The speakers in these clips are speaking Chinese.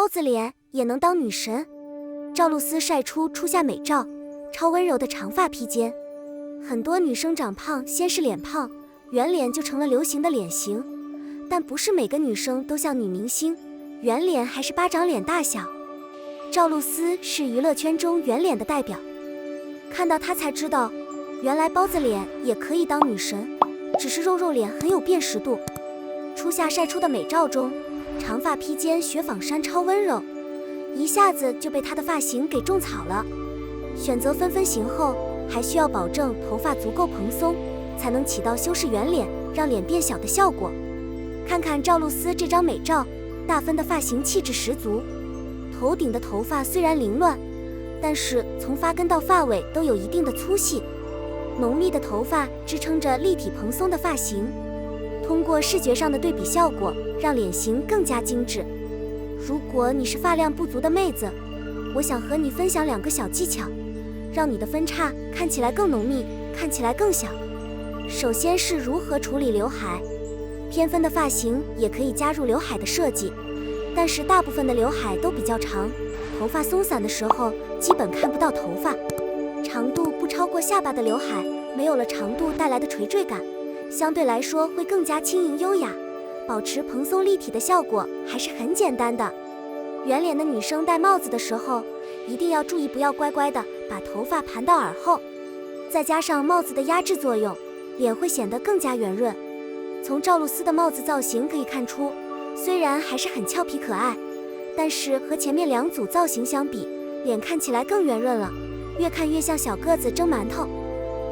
包子脸也能当女神。赵露思晒出初夏美照，超温柔的长发披肩。很多女生长胖，先是脸胖，圆脸就成了流行的脸型，但不是每个女生都像女明星，圆脸还是巴掌脸大小。赵露思是娱乐圈中圆脸的代表，看到她才知道，原来包子脸也可以当女神，只是肉肉脸很有辨识度。初夏晒出的美照中，长发披肩雪纺衫超温柔，一下子就被她的发型给种草了。选择分分型后，还需要保证头发足够蓬松，才能起到修饰圆脸、让脸变小的效果。看看赵露思这张美照，大分的发型气质十足。头顶的头发虽然凌乱，但是从发根到发尾都有一定的粗细，浓密的头发支撑着立体蓬松的发型，通过视觉上的对比效果，让脸型更加精致。如果你是发量不足的妹子，我想和你分享2个小技巧，让你的分叉看起来更浓密，看起来更小。首先是如何处理刘海，偏分的发型也可以加入刘海的设计，但是大部分的刘海都比较长，头发松散的时候基本看不到头发。长度不超过下巴的刘海，没有了长度带来的垂坠感，相对来说会更加轻盈优雅，保持蓬松立体的效果还是很简单的。圆脸的女生戴帽子的时候，一定要注意不要乖乖的把头发盘到耳后，再加上帽子的压制作用，脸会显得更加圆润。从赵露思的帽子造型可以看出，虽然还是很俏皮可爱，但是和前面2组造型相比，脸看起来更圆润了，越看越像小个子蒸馒头。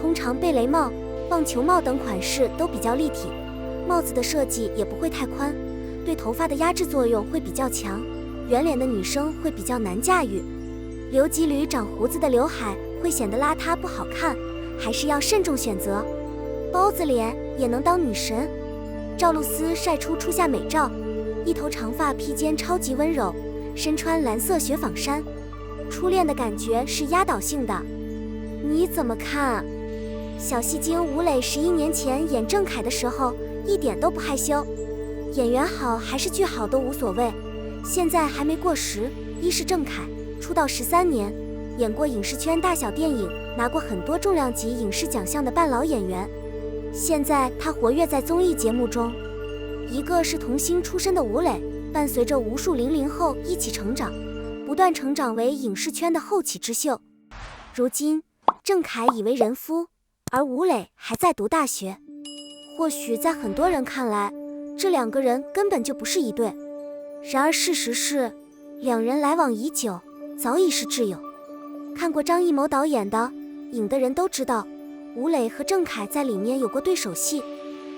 通常贝雷帽、棒球帽等款式都比较立体，帽子的设计也不会太宽，对头发的压制作用会比较强，圆脸的女生会比较难驾驭。留几缕长胡子的刘海会显得邋遢不好看，还是要慎重选择。包子脸也能当女神。赵露思晒出初夏美照，一头长发披肩超级温柔，身穿蓝色雪纺衫，初恋的感觉是压倒性的。你怎么看？小戏精吴磊11年前演郑恺的时候一点都不害羞，演员好还是剧好都无所谓，现在还没过时。一是郑恺出道13年，演过影视圈大小电影，拿过很多重量级影视奖项的半老演员。现在他活跃在综艺节目中。一个是童星出身的吴磊，伴随着无数00后一起成长，不断成长为影视圈的后起之秀。如今郑恺已为人夫，而吴磊还在读大学。或许在很多人看来，这2个人根本就不是一对，然而事实是2人来往已久，早已是挚友。看过张艺谋导演的《影》的人都知道，吴磊和郑恺在里面有过对手戏，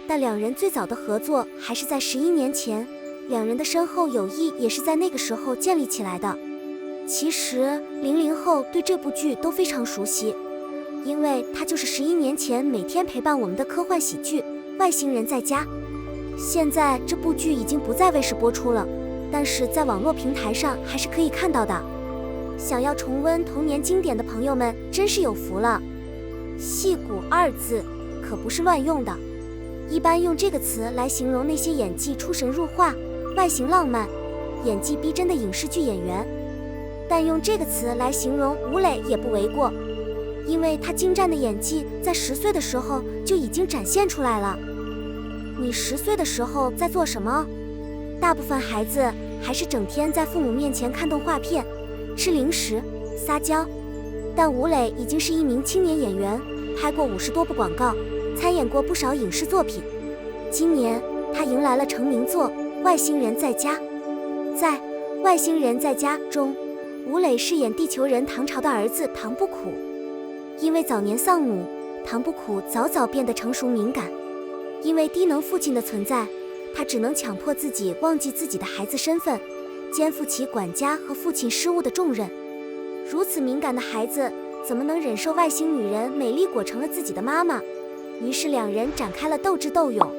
但2人最早的合作还是在11年前，2人的深厚友谊也是在那个时候建立起来的。其实00后对这部剧都非常熟悉，因为它就是11年前每天陪伴我们的科幻喜剧《外星人在家》。现在这部剧已经不在卫视播出了，但是在网络平台上还是可以看到的。想要重温童年经典的朋友们真是有福了。戏骨2字可不是乱用的，一般用这个词来形容那些演技出神入化、外形浪漫、演技逼真的影视剧演员，但用这个词来形容吴磊也不为过，因为他精湛的演技在10岁的时候就已经展现出来了。你10岁的时候在做什么？大部分孩子还是整天在父母面前看动画片、吃零食、撒娇，但吴磊已经是一名青年演员，拍过50多部广告，参演过不少影视作品。今年他迎来了成名作《外星人在家》。在《外星人在家》中，吴磊饰演地球人唐朝的儿子唐不苦。因为早年丧母，唐不苦早早变得成熟敏感。因为低能父亲的存在，他只能强迫自己忘记自己的孩子身份，肩负起管家和父亲失误的重任。如此敏感的孩子，怎么能忍受外星女人美丽裹成了自己的妈妈？于是2人展开了斗智斗勇。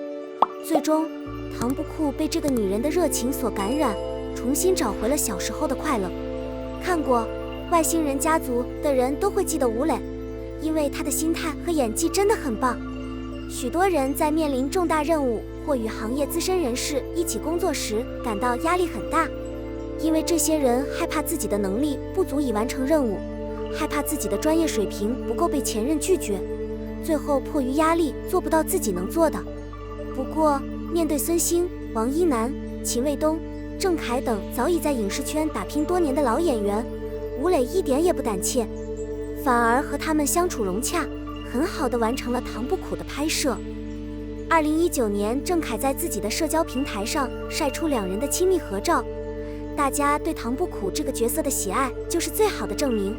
最终，唐不苦被这个女人的热情所感染，重新找回了小时候的快乐。看过《外星人家族》的人都会记得吴磊，因为他的心态和演技真的很棒。许多人在面临重大任务或与行业资深人士一起工作时感到压力很大，因为这些人害怕自己的能力不足以完成任务，害怕自己的专业水平不够被前任拒绝，最后迫于压力做不到自己能做的。不过，面对孙兴、王一楠、秦卫东、郑恺等早已在影视圈打拼多年的老演员，吴磊一点也不胆怯，反而和他们相处融洽，很好地完成了《唐不苦》的拍摄。2019年，郑恺在自己的社交平台上晒出两人的亲密合照，大家对唐不苦这个角色的喜爱就是最好的证明。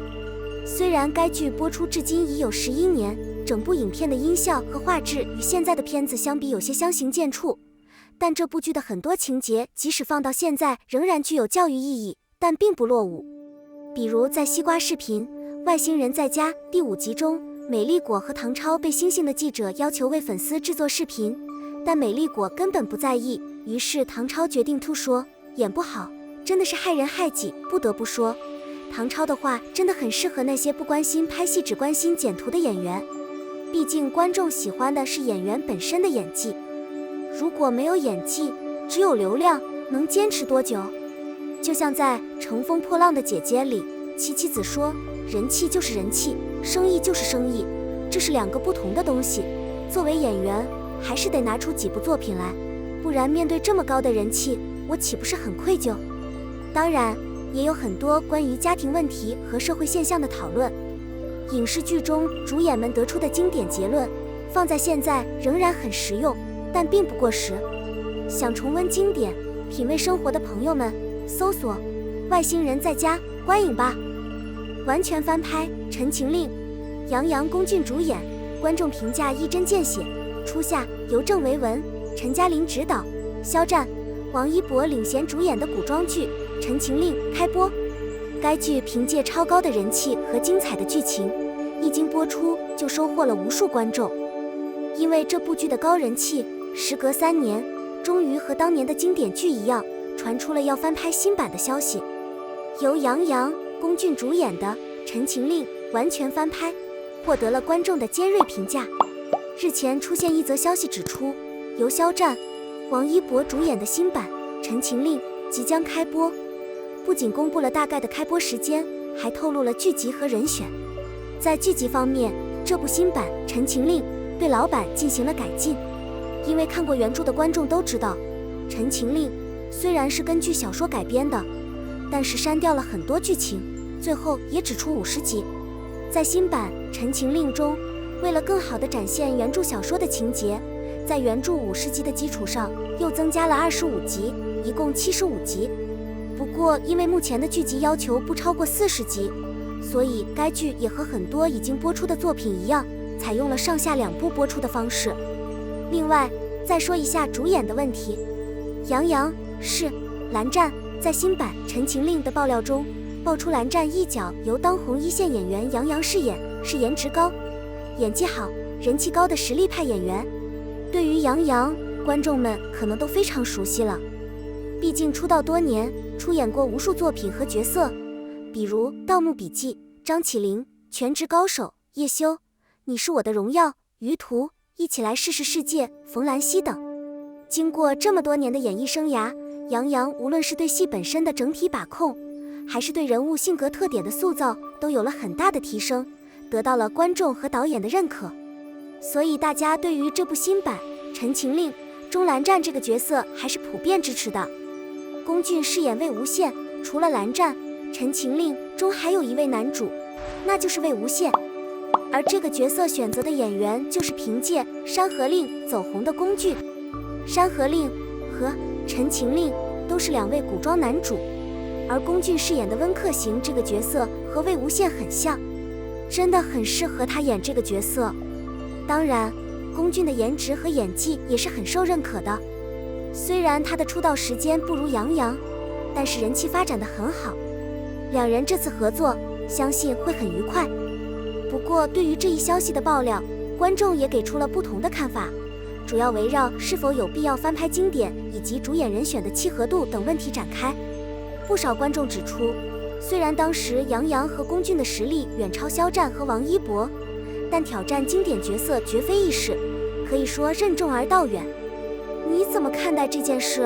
虽然该剧播出至今已有11年，整部影片的音效和画质与现在的片子相比有些相形见绌，但这部剧的很多情节即使放到现在仍然具有教育意义，但并不落伍。比如在西瓜视频《外星人在家》第5集中，美丽果和唐超被星星的记者要求为粉丝制作视频，但美丽果根本不在意，于是唐超决定突说演不好真的是害人害己。不得不说，唐超的话真的很适合那些不关心拍戏只关心剪图的演员，毕竟观众喜欢的是演员本身的演技，如果没有演技，只有流量，能坚持多久？就像在《乘风破浪的姐姐》里，琪琪子说人气就是人气，生意就是生意，这是两个不同的东西。作为演员，还是得拿出几部作品来，不然面对这么高的人气，我岂不是很愧疚？当然，也有很多关于家庭问题和社会现象的讨论。影视剧中主演们得出的经典结论，放在现在仍然很实用，但并不过时。想重温经典、品味生活的朋友们，搜索《外星人在家》观影吧。完全翻拍，陈情令，杨洋、龚俊主演，观众评价一针见血。初夏，由郑维文、陈嘉玲执导，肖战、王一博领衔主演的古装剧《陈情令》开播。该剧凭借超高的人气和精彩的剧情，一经播出就收获了无数观众。因为这部剧的高人气，时隔3年，终于和当年的经典剧一样，传出了要翻拍新版的消息。由杨洋、龚俊主演的《陈情令》完全翻拍，获得了观众的尖锐评价。日前出现一则消息指出，由肖战、王一博主演的新版《陈情令》即将开播，不仅公布了大概的开播时间，还透露了剧集和人选。在剧集方面，这部新版《陈情令》对老版进行了改进，因为看过原著的观众都知道，《陈情令》虽然是根据小说改编的，但是删掉了很多剧情，最后也只出50集。在新版《陈情令》中，为了更好地展现原著小说的情节，在原著50集的基础上又增加了25集，一共75集。不过因为目前的剧集要求不超过40集，所以该剧也和很多已经播出的作品一样，采用了上下2部播出的方式。另外再说一下主演的问题，杨洋是蓝湛。在新版《陈情令》的爆料中，爆出蓝湛一角由当红一线演员杨洋饰演，是颜值高、演技好、人气高的实力派演员。对于杨洋，观众们可能都非常熟悉了，毕竟出道多年，出演过无数作品和角色，比如《盗墓笔记》、张起灵、全职高手、叶修、你是我的荣耀、余途、一起来试试世界、冯兰熙等。经过这么多年的演艺生涯，杨洋无论是对戏本身的整体把控，还是对人物性格特点的塑造，都有了很大的提升，得到了观众和导演的认可。所以大家对于这部新版《陈情令》中蓝湛这个角色还是普遍支持的。龚俊饰演魏无羡，除了蓝湛，《陈情令》中还有一位男主，那就是魏无羡。而这个角色选择的演员就是凭借《山河令》走红的龚俊。《山河令》和《陈情令》都是2位古装男主，而龚俊饰演的温客行这个角色和魏无羡很像，真的很适合他演这个角色。当然，龚俊的颜值和演技也是很受认可的，虽然他的出道时间不如杨洋，但是人气发展得很好，两人这次合作相信会很愉快。不过对于这一消息的爆料，观众也给出了不同的看法，主要围绕是否有必要翻拍经典以及主演人选的契合度等问题展开。不少观众指出，虽然当时杨洋和龚俊的实力远超肖战和王一博，但挑战经典角色绝非易事，可以说任重而道远。你怎么看待这件事？